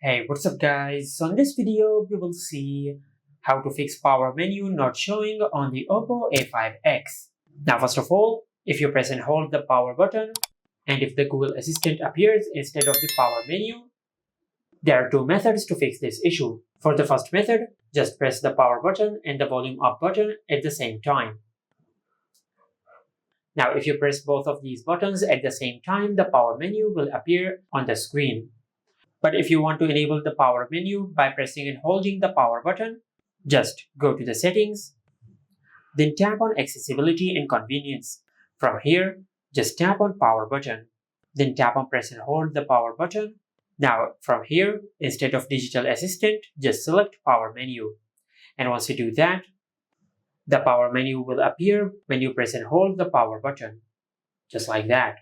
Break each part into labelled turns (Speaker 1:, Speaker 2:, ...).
Speaker 1: Hey, what's up guys? So in this video, we will see how to fix power menu not showing on the Oppo A5x. Now first of all, if you press and hold the power button, and if the Google Assistant appears instead of the power menu, there are two methods to fix this issue. For the first method, just press the power button and the volume up button at the same time. Now if you press both of these buttons at the same time, the power menu will appear on the screen. But if you want to enable the power menu by pressing and holding the power button, just go to the settings, then tap on accessibility and convenience. From here, just tap on power button, then tap on press and hold the power button. Now from here, instead of digital assistant, just select power menu. And once you do that, the power menu will appear when you press and hold the power button, just like that.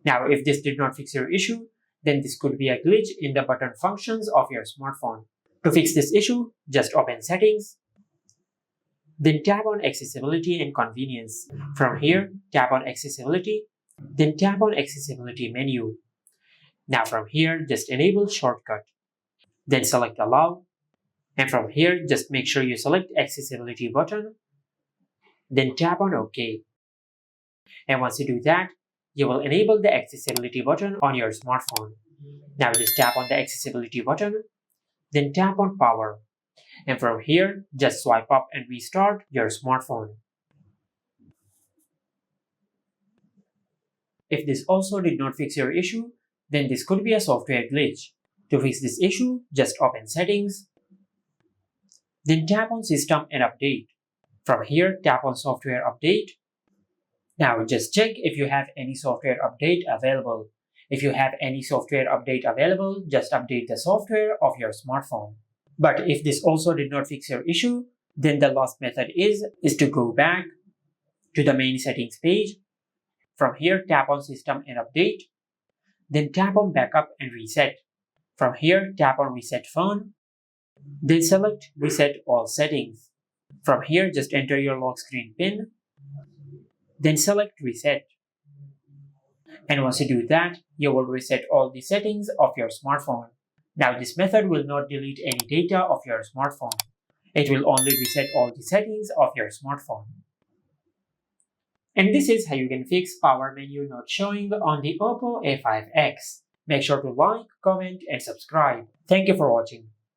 Speaker 1: Now if this did not fix your issue, then this could be a glitch in the button functions of your smartphone. To fix this issue, just open Settings, then tap on Accessibility and Convenience. From here, tap on Accessibility, then tap on Accessibility menu. Now from here, just enable Shortcut, then select Allow, and from here, just make sure you select Accessibility button, then tap on OK. And once you do that, you will enable the accessibility button on your smartphone. Now just tap on the accessibility button, then tap on power. And from here, just swipe up and restart your smartphone. If this also did not fix your issue, then this could be a software glitch. To fix this issue, just open Settings, then tap on System and Update. From here, tap on Software Update. Now just check if you have any software update available. If you have any software update available, just update the software of your smartphone. But if this also did not fix your issue, then the last method is to go back to the main settings page. From here, tap on System and Update, then tap on Backup and Reset. From here, tap on Reset Phone, then select Reset All Settings. From here, just enter your lock screen PIN, then select Reset. And once you do that, you will reset all the settings of your smartphone. Now this method will not delete any data of your smartphone. It will only reset all the settings of your smartphone. And this is how you can fix power menu not showing on the Oppo A5x. Make sure to like, comment, and subscribe. Thank you for watching.